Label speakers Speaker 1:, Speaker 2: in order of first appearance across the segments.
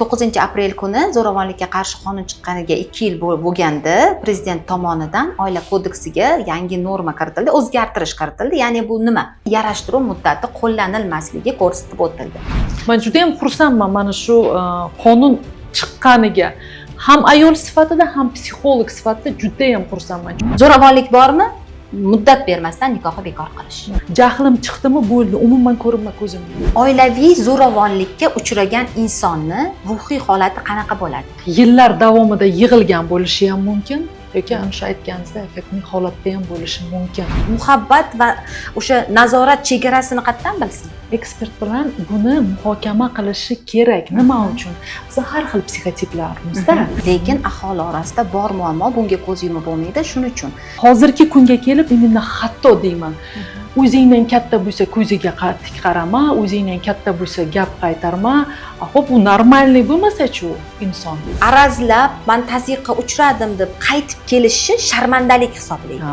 Speaker 1: 9 aprel kuni zo'ravonlikka qarshi qonun chiqqaniga 2 yil bo'lganda prezident tomonidan oila kodeksiga yangi norma kiritildi, o'zgartirish kiritildi. Ya'ni bu nima? Yarashtiruv muddati qo'llanilmasligi ko'rsatib o'tildi.
Speaker 2: Men juda ham xursandman mana shu qonun chiqqaniga. Ham ayol sifatida, ham psixolog sifatida juda ham xursandman.
Speaker 1: Zo'ravonlik bormi? Muddat bermasdan nikohni bekor qilish.
Speaker 2: Jahlim chiqdimi bo'ldi, umuman ko'rinma ko'zimga.
Speaker 1: Oilaviy zo'ravonlikka uchragan insonni ruhiy holati qanaqa bo'ladi?
Speaker 2: Yillar davomida yig'ilgan bo'lishi ham mumkin. Yoki ana shu aytganingizdek affektning holatda ham bo'lishi mumkin.
Speaker 1: Muhabbat va o'sha nazorat chegarasini qayerdan bilsin?
Speaker 2: Ekspert bilan buni muhokama qilishi kerak. Nima uchun? Biz har xil psixotiplarmizda.
Speaker 1: Lekin aholi orasida bor muammo, bunga ko'z yumib bo'lmaydi. Shuning uchun
Speaker 2: hozirgi kunga kelib men hatto deyman, o'zingdan katta bo'lsa ko'ziga tik qarama, o'zingdan katta bo'lsa gap qaytarma. Xo'p, bu normalniy bo'lmasa-chu inson.
Speaker 1: Arazlab, men tazyiqqa uchradim deb qaytib kelishi sharmandalik hisoblaydi.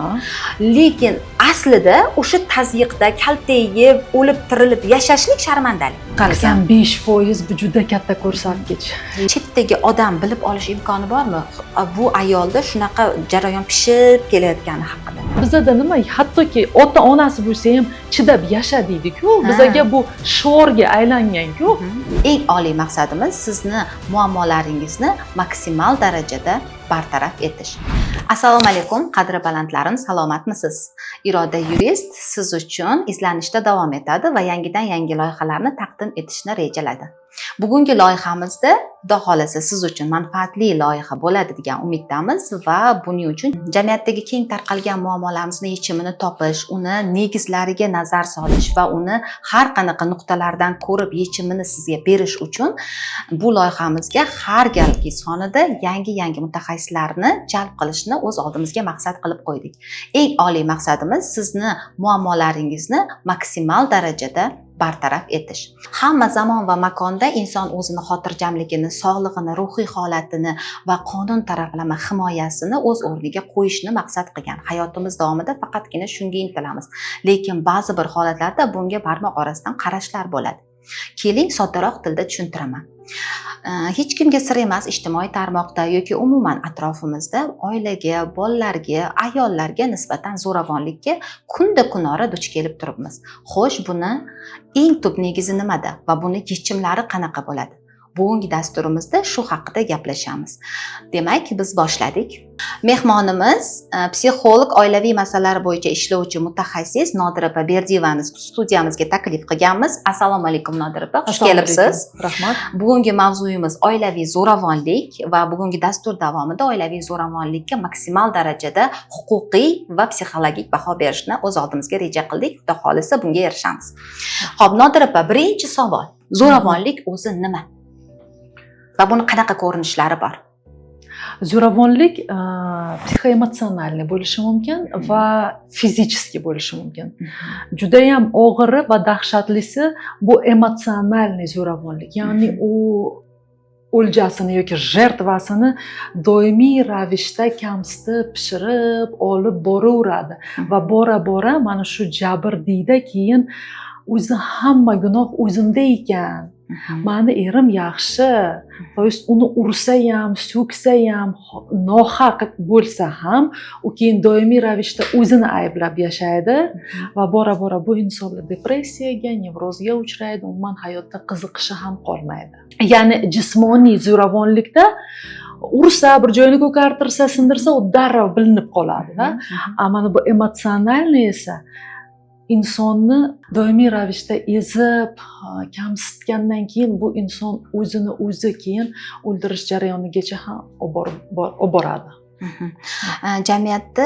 Speaker 1: Lekin aslida o'sha tazyiqda kaltayib, o'lib tirilib yashashlik sharmandalik.
Speaker 2: Qolgan 5% bu juda katta ko'rsatkich.
Speaker 1: Chetdagi odam bilib olish imkoni bormi? Bu ayolda shunaqa jarayon pishib kelayotgani haqida.
Speaker 2: Bizda nima? Hattoki ota-onasi bo'lsa ham chidab yasha deydi-ku. Bizga bu shiorga aylangan-ku.
Speaker 1: Eng oliy maqsadimiz sizni muammolaringizni maksimal darajada bartaraf etish. Assalomu alaykum, qadri balandlarim, salomatmisiz? Iroda yurist siz uchun izlanishda davom etadi va yangidan yangi loyihalarni taqdim etishni rejaladi. Bugungi loyihamizda Xudo xolasa siz uchun manfaatli loyiha bo'ladi degan umiddamiz va buning uchun jamiyatdagi keng tarqalgan muammolarimizni yechimini topish, uni negizlariga nazar solish va uni har qanaqa nuqtalardan ko'rib yechimini sizga berish uchun bu loyihamizga har galgi sonida yangi mutaxassislarni jalb qilishni o'z oldimizga maqsad qilib qo'ydik. Eng oliy maqsadimiz sizni muammolaringizni maksimal darajada bartaraf etish. Hamma zamon va makonda inson o'zini xotirjamligini, sog'lig'ini, ruhiy holatini va qonun taraflama himoyasini o'z o'rniga qo'yishni maqsad qilgan. Hayotimiz davomida faqatgina shunga intilamiz. Lekin ba'zi bir holatlarda bunga barmoq orasidan qarashlar bo'ladi. Keling, soddaroq tilda tushuntiraman. Hech kimga sir emas, ijtimoiy tarmoqda yoki umuman atrofimizda oilaga, bolalarga, ayollarga nisbatan zo'ravonlikka kunda kunora duch kelib turibmiz. Xo'sh, buni eng tub negizi nimada va buni yechimlari qanaqa bo'ladi? Bugungi dasturimizda shu haqida gaplashamiz. Demak, biz boshladik. Mehmonimiz psixolog, oilaviy masalalar bo'yicha ishlovchi mutaxassis Nodira Berdiyevani studiyamizga taklif qilganmiz. Assalomu alaykum Nodira opa, xush kelibsiz.
Speaker 2: Rahmat.
Speaker 1: Bugungi mavzuyimiz oilaviy zo'ravonlik va bugungi dastur davomida oilaviy zo'ravonlikka maksimal darajada huquqiy va psixologik baho berishni o'z oldimizga reja qildik. Xudo xolisa bunga erishamiz. Xo'p, Nodira opa, birinchi savol. Zo'ravonlik o'zi nima? Va buni qanaqa ko'rinishlari bor?
Speaker 2: Zo'ravonlik psixoemotsionalniy bo'lishi mumkin va fizikiy bo'lishi mumkin. Juda ham og'iri va dahshatlisi bu emotsionalniy zo'ravonlik. Ya'ni u o'ljasini yoki jертвасini doimiy ravishda kamsitib, pishirib, olib boraveradi va bora mana shu jabr deydi, keyin o'zi hamma gunoh o'zimda ekan. Mani erim yaxshi, to'yist uni ursa ham, so'ksa ham, nohaq bo'lsa ham, u keyin doimiy ravishda o'zini ayblab yashaydi va bora bu insonlar depressiyaga, nevrozga uchraydi, umuman hayotda qiziqishi ham qolmaydi. Ya'ni jismoniy zo'ravonlikda ursa, bir joyini ko'kartirsa, sindirsa, u darrov bilinib qoladi-da. Ammo bu emotsionalniy esa insonni doimiy ravishda ezib, kamsitgandan keyin bu inson o'zini o'zi keyin o'ldirish jarayonigacha ham olib boradi.
Speaker 1: Jamiyatda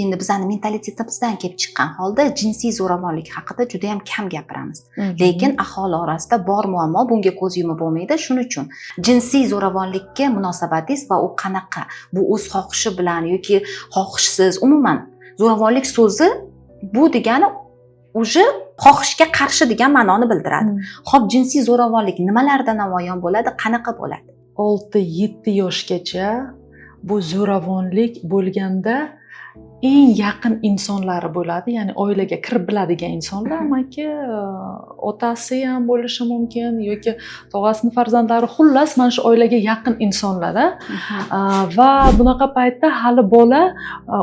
Speaker 1: endi bizning mentalitetimizdan kelib chiqqan holda jinsiy zo'ravonlik haqida juda ham kam gapiramiz. Lekin aholi orasida bor muammo, bunga ko'z yumib bo'lmaydi. Shuning uchun jinsiy zo'ravonlikka munosabatingiz va u qanaqa? Bu o'z xohishi bilan yoki xohishsiz, umuman zo'ravonlik so'zi bu degani o'sha xohishga qarshi degan ma'noni bildiradi. Xo'p, jinsiy zo'ravonlik nimalarda namoyon bo'ladi, qanaqa bo'ladi?
Speaker 2: 6-7 yoshgacha bu zo'ravonlik bo'lganda eng yaqin insonlari bo'ladi, ya'ni oilaga kirib biladigan insonlar, amaki, otasi ham bo'lishi mumkin yoki tog'asini farzandlari, xullas mana shu oilaga yaqin insonlar. Va bunaqa paytda hali bola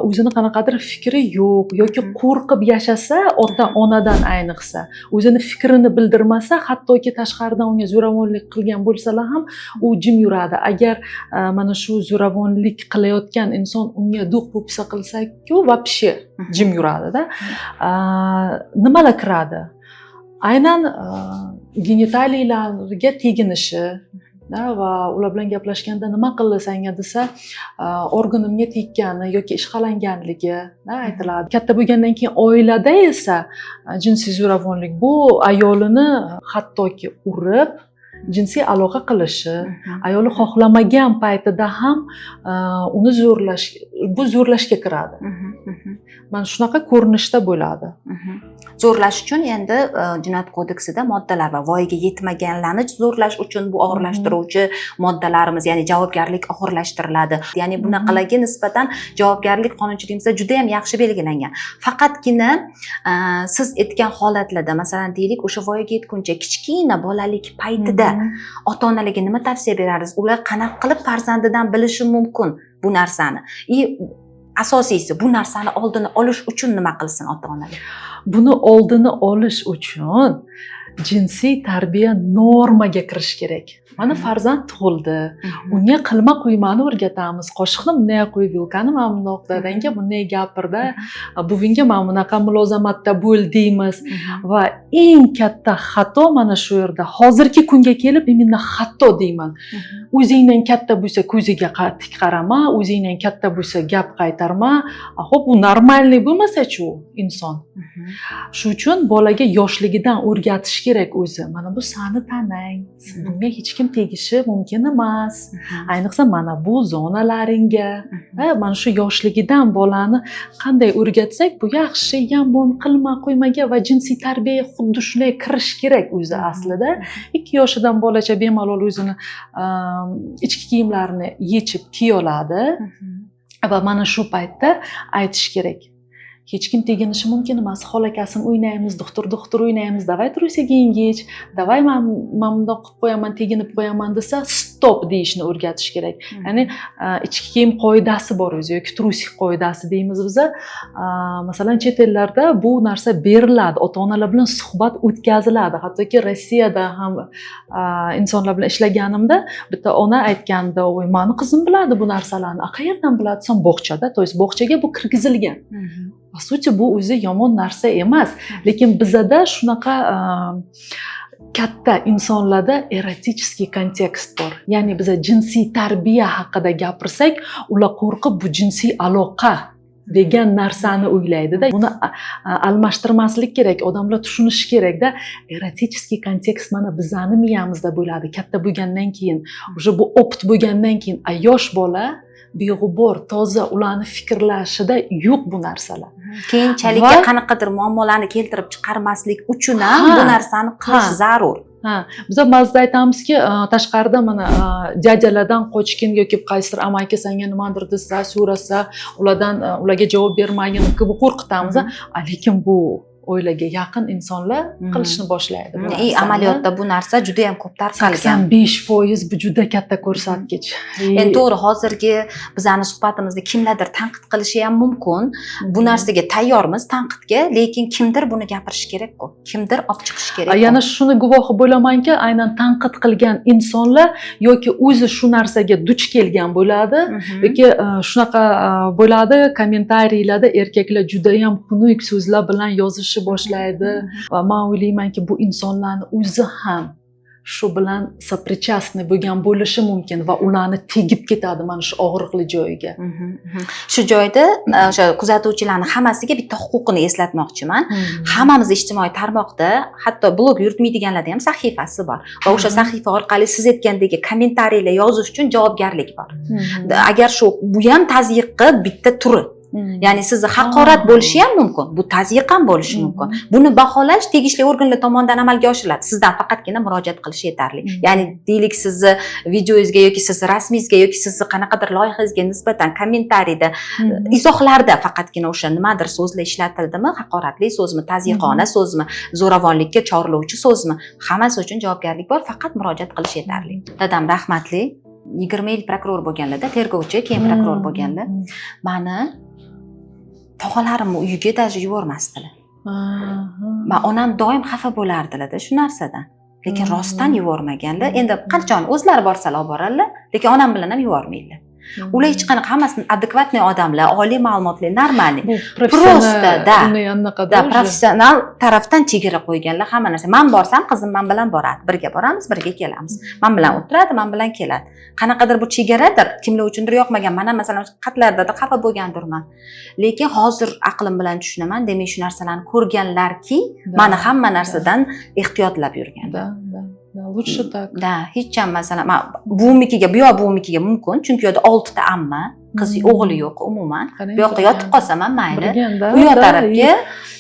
Speaker 2: o'zini qanaqadir fikri yo'q yoki qo'rqib yashasa, ota-onadan ayniqsa, o'zini fikrini bildirmasa, hattoki tashqaridan unga zo'ravonlik qilgan bo'lsalar ham u jim yuradi. Agar mana shu zo'ravonlik qilayotgan inson unga do'q-po'pisa qilsa-ku, вообще jim yuradida. Nimalar kiradi? Aynan genitaliyalarga teginishi va ular bilan gaplashganda nima qildi senga desa, organimga tekkani yoki ishqalanganligi aytiladi. Katta bo'lgandan keyin oilada esa jinsiy zo'ravonlik bu ayolini hattoki urib jinsiy aloqa qilishi, ayoli xohlamagan paytida ham uni zo'rlashga kiradi. Mana shunaqa ko'rinishda bo'ladi.
Speaker 1: Zo'rlash uchun endi Jinoyat kodeksida moddalar va voyaga yetmaganlarni zo'rlash uchun bu og'irlashtiruvchi moddalarimiz, ya'ni javobgarlik og'irlashtiriladi. Ya'ni bunaqalarga nisbatan javobgarlik qonunchiligimizda juda ham yaxshi belgilangan. Faqatgina siz aytgan holatlarda, masalan, deylik, o'sha voyaga yetguncha kichkina bolalik paytida ota-onalarga nima tavsiya berarsiz? Ular qanaqa qilib farzandidan bilishi mumkin bu narsani? Asosiysi, bu narsani oldini olish uchun nima qilsin ota-onalar?
Speaker 2: Buni oldini olish uchun jinsiy tarbiya normaga kirish kerak. Mana farzand tug'ildi, unga qilma qo'ymani o'rgatamiz. Qoshiqni bunday qo'yib, vilkani mana bundoq, dadangga bunday gapirdi, buvingga mana bunaqa mulozamatda bo'l deymiz. Va eng katta xato mana shu yerda. Hozirgi kunga kelib men xato deyman. O'zingdan katta bo'lsa ko'ziga tik qarama, o'zingdan katta bo'lsa gap qaytarma. Xo'p, bu normalniy bo'lmasa-chi inson. Shu uchun bolaga yoshligidan o'rgatish kerak o'zi. Mana bu sani tanang, bunga hech kim tegishi mumkin emas. Ayniqsa mana bu zonalaringga. Mana shu yoshligidan bolani qanday o'rgatsak, bu yaxshi, yomon, qilma qo'ymaga va jinsiy tarbiyaga xuddi shunday kirish kerak o'zi aslida. 2 yoshidan bolacha bemalol o'zini ichki kiyimlarini yechib kiya oladi va mana shu paytda aytish kerak. Hech kim teginishi mumkin emas. Xolakasini o'ynaymiz, doktor o'ynaymiz, davay trusiga yengich, davay men bundoq qilib qo'yaman, teginib qo'yaman desa, stop deyishni o'rgatish kerak. Ya'ni ichki kiyim qoidasi bor o'zi yoki trusik qoidasi deymiz biz. Masalan, chet ellarda bu narsa beriladi, ota-onalar bilan suhbat o'tkaziladi. Hattoki Rossiyada ham insonlar bilan ishlaganimda bitta ona aytganda, "Voy, meni qizim biladi bu narsalarni." Qayerdan biladi? Son bog'chada, to есть bog'chaga bu kirgizilgan. Po sути, bu o'zi yomon narsa emas, lekin bizada shunaqa katta insonlarda eroticheskiy kontekst bor. Ya'ni biz jinsiy tarbiya haqida gapirsak, ular qo'rqib bu jinsiy aloqa degan narsani o'ylaydi-da. Buni almashtirmaslik kerak, odamlar tushunishi kerak-da. Eroticheskiy kontekst mana bizani miyamizda bo'ladi. Katta bo'lgandan keyin, o'sha bu opit bo'lgandan keyin, yosh bola beg'ubor, toza, ularni fikrlashida yo'q bu narsalar.
Speaker 1: Keyinchalikka qanaqadir muammolarni keltirib chiqarmaslik uchun ham bu narsani qilish zarur.
Speaker 2: Biz ba'zida aytamizki, tashqarida mana dyajalardan qochgin yoki qaysidir amaki senga nimadir desa, so'rasa, ularga javob bermagin, bu qo'rqitamiz, lekin bu oilaga yaqin insonlar qilishni boshlaydi.
Speaker 1: Amaliyotda bu narsa juda ham ko'p tarqalgan.
Speaker 2: 85% bu juda katta ko'rsatkich.
Speaker 1: Endi to'g'ri, hozirgi bizani suhbatimizda kimlardir tanqid qilishi ham mumkin. Bu narsaga tayyormiz tanqidga, lekin kimdir buni gapirish kerak-ku. Kimdir olib chiqish kerak.
Speaker 2: Yana shuni guvohi bo'lamanki, aynan tanqid qilgan insonlar yoki o'zi shu narsaga duch kelgan bo'ladi, yoki shunaqa bo'ladi, kommentariylarda erkaklar juda ham xunuk so'zlar bilan yozish boshlaydi va men o'ylaymanki, bu insonlarni o'zi ham shu bilan soprichastniy bo'lgan bo'lishi mumkin va ularni tegib ketadi mana shu og'riqli joyiga.
Speaker 1: Shu joyda o'sha kuzatuvchilarning hammasiga bitta huquqini eslatmoqchiman. Hammamiz ijtimoiy tarmoqda, hatto blog yuritmaydiganlarda ham sahifasi bor va o'sha sahifa orqali siz aytgandek kommentariylar yozish uchun javobgarlik bor. Agar bu ham tazyiqqa bitta turi. Ya'ni sizni haqorat bo'lishi ham mumkin, bu tazyiq ham bo'lishi mumkin. Buni baholash tegishli organlar tomonidan amalga oshiriladi. Sizdan faqatgina murojaat qilish yetarli. Ya'ni deylik sizni videoingizga yoki sizni rasmingizga yoki sizni qanaqadir loyihangizga nisbatan kommentariyda, izohlarda faqatgina o'sha nimadir so'zlar ishlatildimi, haqoratli so'zmi, tazyiqona so'zmi, zo'ravonlikka chorlovchi so'zmi, hammasi uchun javobgarlik bor, faqat murojaat qilish yetarli. Dadam rahmatli 20 yil prokuror bo'lganlarda, tergovchi, keyin prokuror bo'lganda, mani tog'alarimni uyiga даже yubormasdilar. Va onam doim xafa bo'lardilar-da shu narsadan. Lekin rostdan yubormaganlar. Endi qanchon o'zlari borsalar olib boradilar, lekin onam bilan ham yubormaydilar. Ular hech qanaqa hammasi adekvatniy odamlar, oliy ma'lumotli, normalniy. Просто da professional tarafdan chegara qo'yganlar hamma narsa. Men borsam, qizim men bilan boradi. Birga boramiz, birga kelamiz. Men bilan o'tiradi, men bilan keladi. Qanaqadir bu chegaradir, kimlar uchundir yoqmagan. Men ham masalan qatlarda xafa bo'lgandirman. Lekin hozir aqlim bilan tushunaman, demak shu narsalarni ko'rganlarki, meni hamma narsadan ehtiyotlab yurgan.
Speaker 2: Lучше так.
Speaker 1: Da, hech ham masalan, buvimnikiga, bu yoq buvimnikiga mumkin, chunki u yerda 6 ta amma, qiz o'g'li yo'q umuman. Bu yoqda yotib qolsam ham mayli. Bu yoq tarafga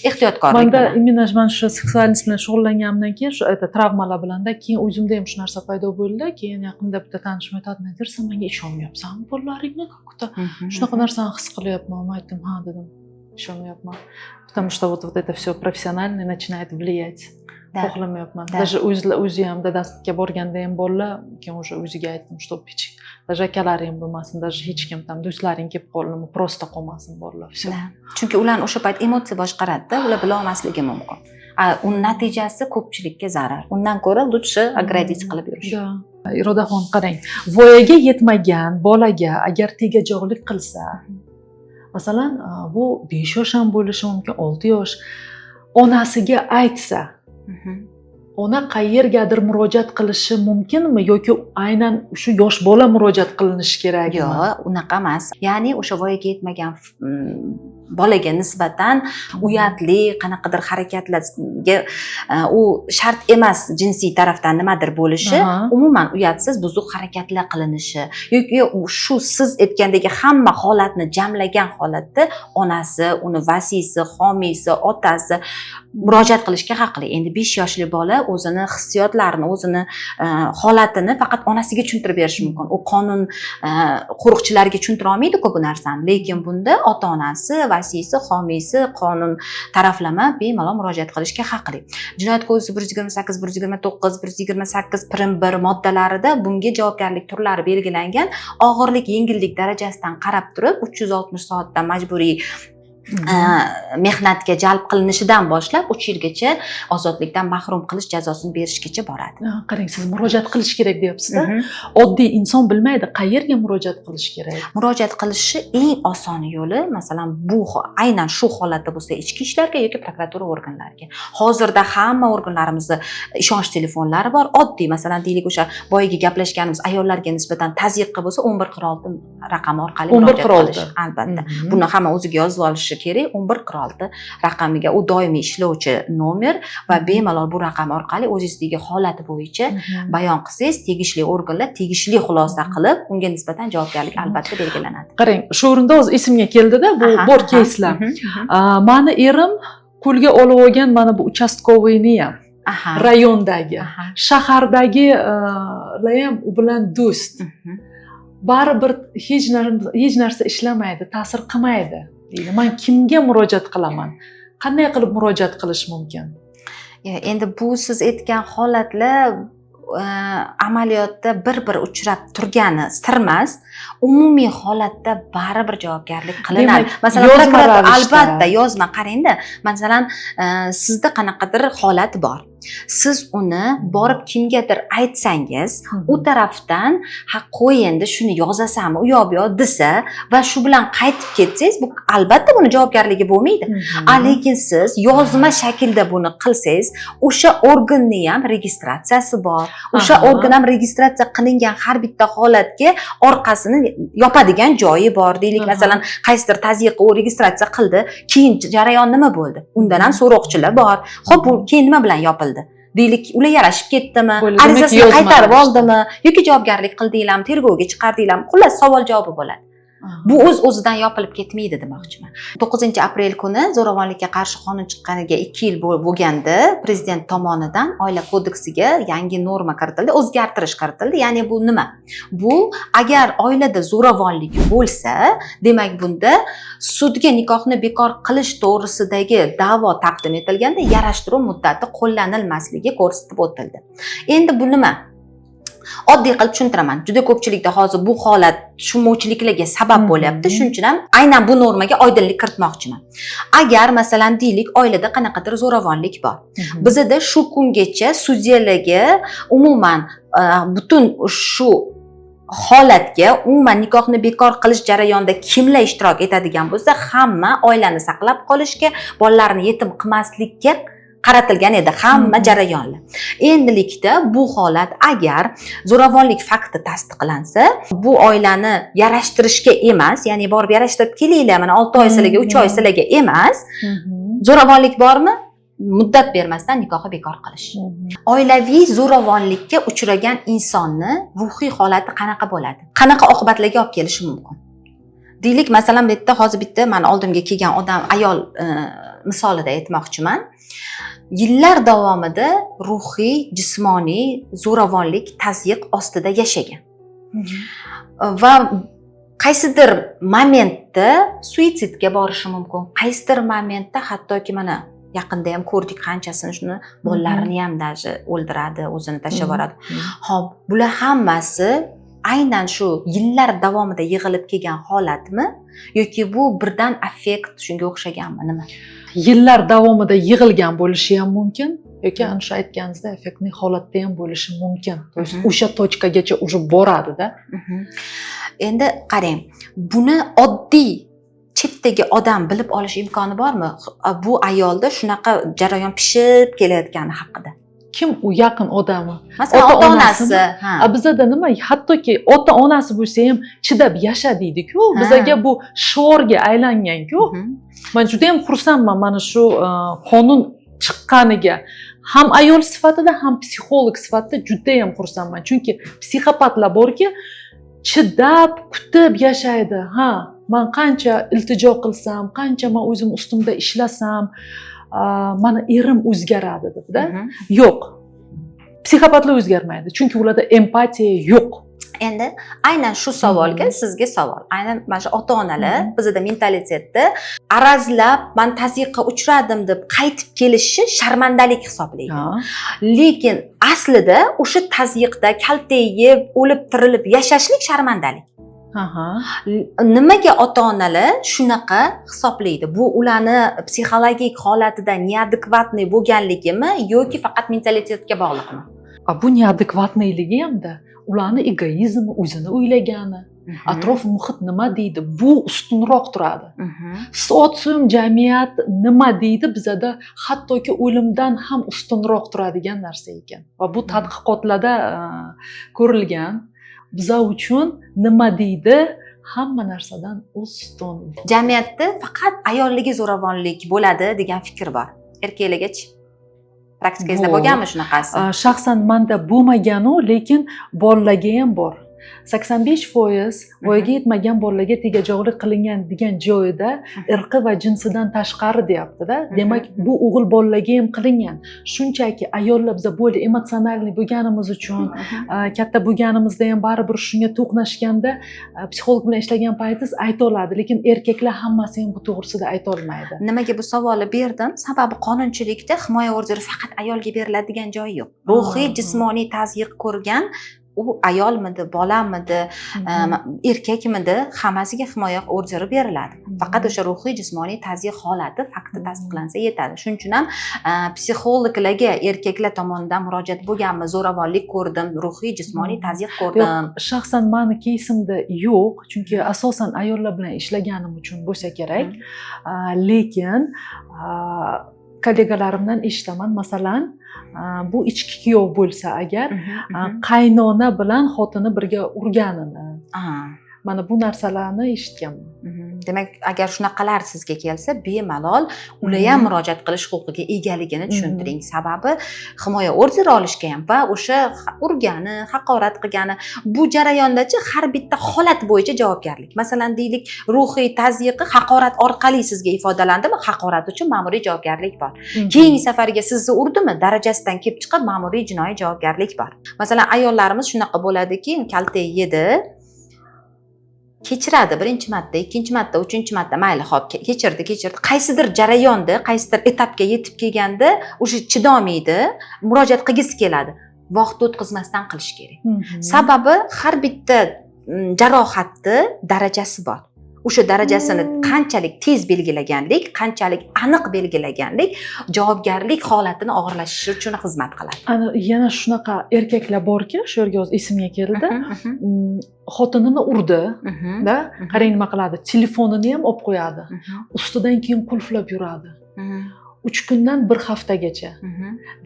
Speaker 1: ehtiyotkorlik.
Speaker 2: Menda именно mana shu seksualist bilan shug'ullanganimdan keyin shu travmalar bilanda keyin o'zimda ham shu narsa paydo bo'ldi. Keyin yaqinda bitta tanishim aytadi, "Nadirsan, menga ishonmayapsanmi pullaringni как-то shunaqa narsani his qilyapman." Men aytdim, "Ha", dedim. Ishonmayapman. Потому что вот это все профессионально начинает влиять. Xohlamayapman. Даже o'zi ham dadasiga borganda ham bolalar, keyin o'sha o'ziga aytdim, что hech даже akalaring bo'lmasin, даже hech kim tam do'stlaring kelib qolmasin, просто qolmasin bolalar.
Speaker 1: Chunki ularni o'sha payt emotsiya boshqaradi-da, ular bila olmasligi mumkin. Uni natijasi ko'pchilikka zarar. Undan ko'ra lutshi оградить qilib yurish.
Speaker 2: Irodaxon, qarang, voyaga yetmagan bolaga agar tegajog'lik qilsa, masalan, bu 5 yosh ham bo'lishi mumkin, 6 yosh, onasiga aytsa, ona qayergadir murojaat qilishi mumkinmi yoki aynan shu yosh bola murojaat qilinishi kerakmi?
Speaker 1: Yo'q, unaqa emas. Ya'ni o'sha voyaga yetmagan bolaga nisbatan uyatli qanaqadir harakatlarga u shart emas jinsiy tarafdan nimadir bo'lishi, umuman uyatsiz buzuq harakatlar qilinishi yoki shu siz aytgandagi hamma holatni jamlagan holatda onasi, uni vasiysi, homiysi, otasi murojaat qilishga haqli. Endi 5 yoshli bola o'zini hissiyotlarini, o'zini holatini faqat onasiga tushuntirib berishi mumkin. U qonun qo'riqchilariga tushuntira olmaydi-ku bu narsani. Lekin bunda ota-onasi, vasiysi, homiysi, qonun taraflama bemalol murojaat qilishga haqli. Jinoyat kodeksi 128, 129, 128 prim 1 moddalarida bunga javobgarlik turlari belgilangan. Og'irlik, yengillik darajasidan qarab turib 360 soatdan majburiy mehnatga jalb qilinishidan boshlab 3 yilgacha ozodlikdan mahrum qilish jazosini berishgacha boradi.
Speaker 2: Qarang, siz murojaat qilish kerak deyapsiz-da. Oddiy inson bilmaydi, qayerga murojaat qilish kerak.
Speaker 1: Murojaat qilishi eng oson yo'li, masalan, bu aynan shu holatda bo'lsa ichki ishlarga yoki prokuratura organlariga. Hozirda hamma organlarimizda ishonch telefonlari bor. Oddiy, masalan, deylik o'sha boyiga gaplashganimiz ayollarga nisbatan tazyiqqa bo'lsa 1146 raqami orqali murojaat qilish. Albatta. Buni hamma o'ziga yozib olishi kerak. 1146 raqamiga u doimiy ishlovchi nomer va bemalol bu raqam orqali o'zingizdagi holati bo'yicha bayon qilsangiz, tegishli organlar tegishli xulosa qilib, unga nisbatan javobgarlik albatta belgilanadi.
Speaker 2: Qarang, shu o'rinda o'z esimga keldida, bu bor keyslar. Meni erim qo'lga olib olgan mana bu uchastkoviyni ham rayondagi, shahardagi ham u bilan do'st. Baribir hech narsa ishlamaydi, ta'sir qilmaydi. Men kimga murojaat qilaman? Qanday qilib murojaat qilish mumkin?
Speaker 1: Endi bu siz aytgan holatlar amaliyotda bir uchrab turgani sir emas, umumiy holatda baribir javobgarlik qilinadi. Masalan, prokuratura albatta yozma, qarangda. Masalan, sizda qanaqadir holat bor. Siz uni borib kimgadir aytsangiz, u tarafdan "Ha, qo'y endi shuni yozasanmi, u yoq bu yoq" desa va shu bilan qaytib ketsangiz, bu albatta buni javobgarligi bo'lmaydi. Lekin siz yozma shaklda buni qilsangiz, o'sha organning ham registratsiyasi bor. O'sha organ ham registratsiya qilingan har bitta holatga orqasini yopadigan joyi bor. Deylik, masalan, qaysidir tazyiqni u registratsiya qildi, keyin jarayon nima bo'ldi? Undan ham so'roqchilar bor. Xo'p, bu keyin nima bilan yopildi? Deylik, ular yarashib ketdimi? Arizasini qaytarib oldimi? Yoki javobgarlik qildinglarmi? Tergovga chiqardinglarmi? Xullas, savol-javobi bo'ladi. Bu o'z-o'zidan yopilib ketmaydi demoqchiman. 9-aprel kuni zo'ravonlikka qarshi qonun chiqqaniga 2 yil bo'lganda prezident tomonidan oila kodeksiga yangi norma kiritildi, o'zgartirish kiritildi. Ya'ni bu nima? Bu agar oilada zo'ravonlik bo'lsa, demak bunda sudga nikohni bekor qilish to'g'risidagi da'vo taqdim etilganda yarashtiruv muddati qo'llanilmasligi ko'rsatib o'tildi. Endi bu nima? Oddiy qilib tushuntiraman. Juda ko'pchilikda hozir bu holat tushunmovchiliklarga sabab bo'lyapti. Shuning uchun ham aynan bu normaga oydinlik kiritmoqchiman. Agar masalan deylik, oilada qanaqadir zo'ravonlik bor. Bizda shu kungacha sudyalarga umuman butun shu holatga umuman nikohni bekor qilish jarayonida kimlar ishtirok etadigan bo'lsa, hamma oilani saqlab qolishga, bolalarni yetim qilmaslikka qaratilgan edi hamma jarayonlar. Endilikda bu holat agar zo'ravonlik fakti tasdiqlansa, bu oilani yarashtirishga emas, ya'ni borib yarashtirib kelinglar, mana 6 oy sizlarga, 3 oy sizlarga emas, zo'ravonlik bormi? Muddat bermasdan nikohi bekor qilish. Oilaviy zo'ravonlikka uchragan insonni ruhiy holati qanaqa bo'ladi? Qanaqa oqibatlarga olib kelishi mumkin? Deylik, masalan, hozir bitta men oldimga kelgan odam ayol misolida aytmoqchiman. Yillar davomida ruhiy, jismoniy zo'ravonlik, tazyiq ostida yashagan. Va qaysidir momentda suitsidga borishi mumkin. Qaysidir momentda hattoki mana yaqinda ham ko'rdik qanchasini, shuni bolalarini ham даже o'ldiradi, o'zini tashlab yuboradi. Xo'p, bular hammasi aynan shu yillar davomida yig'ilib kelgan holatmi yoki bu birdan affekt shunga o'xshaganmi, nima?
Speaker 2: Yillar davomida yig'ilgan bo'lishi ham mumkin yoki ana shu aytganingizdek affektli holatda ham bo'lishi mumkin. To есть o'sha tochkagacha уже boradi-da.
Speaker 1: Endi qarang, buni oddiy chetdagi odam bilib olish imkoni bormi? Bu ayolda shunaqa jarayon pishib kelayotgani haqida.
Speaker 2: Kim u yaqin odami?
Speaker 1: Masalan, ota-onasi.
Speaker 2: Bizda nima, hattoki ota-onasi bo'lsa ham chidab yashadiydi-ku. Bizga bu sho'rga aylangan-ku. Men juda ham xursandman mana shu qonun chiqqaniga. Ham ayol sifatida, ham psixolog sifatida juda ham xursandman. Chunki psixopatlar borki, chidab, kutib yashaydi. Men qancha iltijo qilsam, qancha men o'zim ustimda ishlasam, mana erim o'zgaradi debda. Yo'q. Psixopatlar o'zgarmaydi, chunki ularda empatiya yo'q.
Speaker 1: Endi aynan shu savolga sizga savol. Aynan mana shu ota-onalar bizda mentalitetda arazlab, men tazyiqqa uchradim deb qaytib kelishi sharmandalik hisoblaydi. Lekin aslida o'sha tazyiqda kaltayib, o'lib tirilib yashashlik sharmandalik. Nimaga ota-onalar shunaqa hisoblaydi? Bu ularni psixologik holatida neadekvatniy bo'lganligimi yoki faqat mentalitetga bog'liqmi?
Speaker 2: Bu neadekvatniyligi hamda ularni egoizmi, o'zini o'ylagani, atrof muhit nima deydi, bu ustunroq turadi. Sotsium, jamiyat nima deydi bizada hattoki o'limdan ham ustunroq turadigan narsa ekan. Va bu tadqiqotlarda ko'rilgan. Bizlar uchun nima deydi hamma narsadan ustun.
Speaker 1: Jamiyatda faqat ayolligi zo'ravonlik bo'ladi degan fikr bor. Erkaklargachi praktikangizda bo'lganmi shunaqasi?
Speaker 2: Shaxsan menda bo'lmagan-u, lekin bolalarga ham bor. 85% voyaga yetmagan bolalarga tegajog'lik qilingan degan joyida irqi va jinsidan tashqari deyapti-da. Demak, bu o'g'il bolalarga ham qilingan. Shunchaki ayollar biz bo'ldi emotsionalniy bo'lganimiz uchun, katta bo'lganimizda ham baribir shunga to'qnashganda psixolog bilan ishlagan paytingiz ayta oladi, lekin erkaklar hammasi ham bu to'g'risida ayta olmaydi.
Speaker 1: Nimaga bu savolni berdim? Sababi qonunchilikda himoya orderi faqat ayolga beriladigan joyi yo'q. Ruhiy, jismoniy tazyiq ko'rgan u ayolmidi, bolamidi, erkakmidi, hammasiga himoya orderi beriladi. Faqat o'sha ruhiy, jismoniy tazyiq holati fakti tasdiqlansa yetadi. Shuning uchun ham psixologlarga erkaklar tomonidan murojaat bo'lganmi, zo'ravonlik ko'rdim, ruhiy, jismoniy tazyiq ko'rdim.
Speaker 2: Shaxsan meni keysimda yo'q, chunki asosan ayollar bilan ishlaganim uchun bo'lsa kerak. Lekin kollegalarimdan eshitaman, masalan, bu ichki kuyov bo'lsa agar qaynona bilan xotini birga urganini, Mana bu narsalarni eshitganman.
Speaker 1: Demak, agar shunaqalar sizga kelsa, bemalol ular ham murojaat qilish huquqiga egaligini tushuntiring. Sababi himoya orderi olishga ham va o'sha urgani, haqorat qilgani, bu jarayondachi har bitta holat bo'yicha javobgarlik. Masalan, deylik, ruhiy tazyiqi haqorat orqali sizga ifodalandimi? Haqorat uchun ma'muriy javobgarlik bor. Keyingi safariga sizni urdimi? Darajasidan kelib chiqib ma'muriy jinoiy javobgarlik bor. Masalan, ayollarimiz shunaqa bo'ladiki, kaltak yedi, kechiradi birinchi marta, ikkinchi marta, uchinchi marta, mayli, hop, kechirdi. Qaysidir jarayonda, qaysidir etapga yetib kelganda o'sha chidamaydi, murojaat qilgisi keladi. Vaqt o'tkazmasdan qilish kerak. Sababi har bitta jarohatni darajasi bor. O'sha darajasini qanchalik tez belgilaganlik, qanchalik aniq belgilaganlik javobgarlik holatini og'irlashishi uchun xizmat qiladi.
Speaker 2: Ana yana shunaqa erkaklar borki, shu yerga o'zi esimga keldi. Xotinini urdi, da, qarang nima qiladi? Telefonini ham olib qo'yadi. Ustidan keyin qulflab yuradi. 3 kundan 1 haftagacha.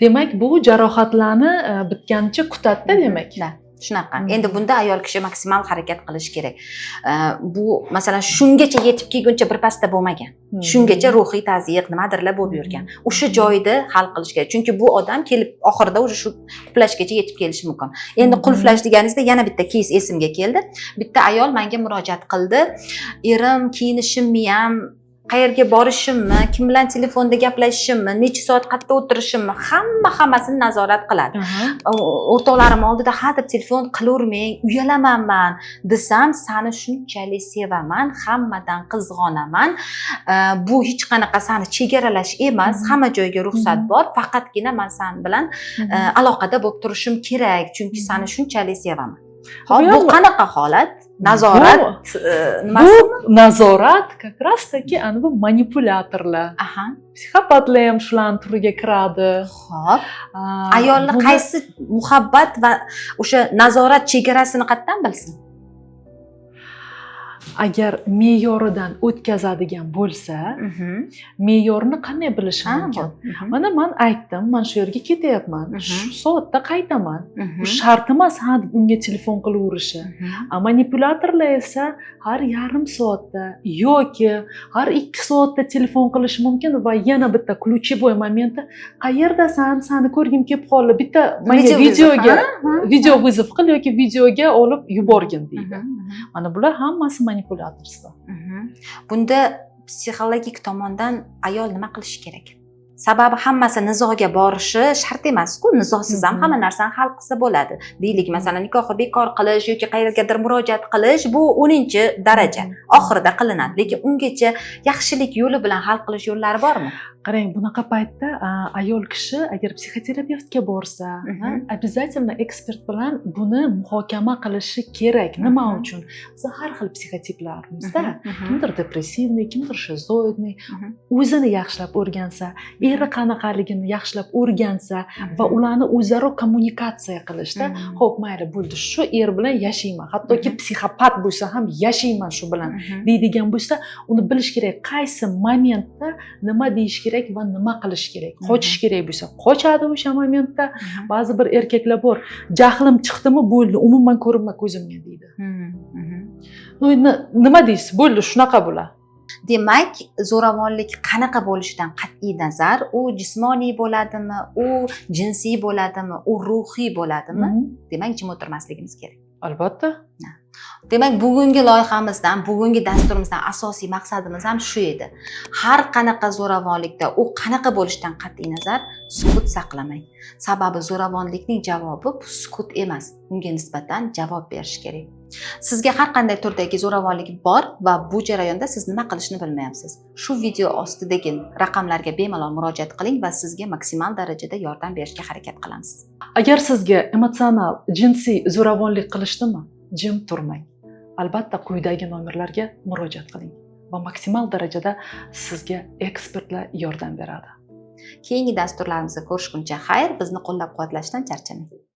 Speaker 2: Demak, bu jarohatlarni bitganicha kutadi demak.
Speaker 1: Shunaqa. Endi bunda ayol kishi maksimal harakat qilish kerak. Bu masalan shungacha yetib kelguncha bir pasda bo'lmagan. Shungacha ruhiy tazyiq nimadirlar bo'lib yurgan. O'sha joyda hal qilish kerak. Chunki bu odam kelib oxirida o'sha shu qulflashgacha yetib kelishi mumkin. Endi qulflash deganingizda yana bitta keys esimga keldi. Bitta ayol menga murojaat qildi. Erim kiyinishimni ham, qayerga borishimni, kim bilan telefonda gaplashishimni, necha soat qayerda o'tirishimni, hammasini nazorat qiladi. O'rtoqlarim oldida hadeb telefon qilavermang, uyalamanman desam, sani shunchalik sevaman, hammadan qizg'onaman. Bu hech qanaqa sani chegaralash emas, hamma joyga ruxsat bor, faqatgina men sen bilan aloqada bo'lib turishim kerak, chunki sani shunchalik sevaman. Hop, bu qanaqa holat? Nazorat nimasi?
Speaker 2: Bu nazorat как раз таки ana bu manipulyatorlar. Psixopatlar ham shularning turiga kiradi.
Speaker 1: Xo'p. Ayolni qaysi muhabbat va o'sha nazorat chegarasini qayerdan bilsin? Agar
Speaker 2: me'yoridan o'tkazadigan bo'lsa, me'yorni qanday bilish mumkin? Mana men aytdim, men shu yerga ketyapman, shu soatda qaytaman. Bu shart emas, ha, unga telefon qilaverishi. Manipulyatorlar esa har yarim soatda yoki har 2 soatda telefon qilishi mumkin va yana bitta ключевой momenti, qayerdasan, seni ko'rgim kelib qoldi, bitta menga video vызов qil yoki videoga olib yuborgin deydi. Mana bular hammasi manipulyatorlar.
Speaker 1: Bunda psixologik tomondan ayol nima qilishi kerak? Sababi hammasi nizoga borishi shart emas-ku, nizosiz ham hamma narsani hal qilsa bo'ladi. Deylik, masalan, nikohni bekor qilish yoki qayergadir murojaat qilish bu 10-daraja, oxirida qilinadi. Lekin ungacha yaxshilik yo'li bilan hal qilish yo'llari bormi?
Speaker 2: Qarang, bunaqa paytda ayol kishi agar psixoterapeutga borsa, обязательно ekspert bilan buni muhokama qilishi kerak. Nima uchun? Biz har xil psixotiplarmizda, kimdir depressivniy, kimdir shizoidniy, o'zini yaxshilab o'rgansa, eri qanaqaligini yaxshilab o'rgansa va ularni o'zaro kommunikatsiya qilishda, xo'p, mayli, bo'ldi, shu er bilan yashayman, hattoki psixopat bo'lsa ham yashayman shu bilan deydigan bo'lsa, uni bilish kerak, qaysi momentda nima deyish kerak va nima qilish kerak. Qochish kerak bo'lsa, qochadi o'sha momentda. Ba'zi bir erkaklar bor, jahlim chiqdimi, bo'ldi, umuman ko'rinma ko'zimga deydi. Nima deysiz? Bo'ldi, shunaqa bo'ladi.
Speaker 1: Demak, zo'ravonlik qanaqa bo'lishidan qat'iy nazar, u jismoniy bo'ladimi, u jinsiy bo'ladimi, u ruhiy bo'ladimi? Demak, jim o'tirmasligimiz kerak.
Speaker 2: Albatta.
Speaker 1: Demak, bugungi loyihamizdan, bugungi dasturimizdan asosiy maqsadimiz ham shu edi. Har qanaqa zo'ravonlikda u qanaqa bo'lishidan qat'iy nazar, sukut saqlamang. Sababi zo'ravonlikning javobi sukut emas, unga nisbatan javob berish kerak. Sizga har qanday turdagi zo'ravonlik bor va bu jarayonda siz nima qilishni bilmayapsiz. Shu video ostidagi raqamlarga bemalol murojaat qiling va sizga maksimal darajada yordam berishga harakat qilamiz.
Speaker 2: Agar sizga emotsional, jinsiy zo'ravonlik qilishdimi, jim turmang. Albatta quyidagi nomerlarga murojaat qiling va maksimal darajada sizga ekspertlar yordam beradi.
Speaker 1: Keyingi dasturlarimizni ko'rishguncha xayr, bizni qo'llab-quvvatlashdan charchamang.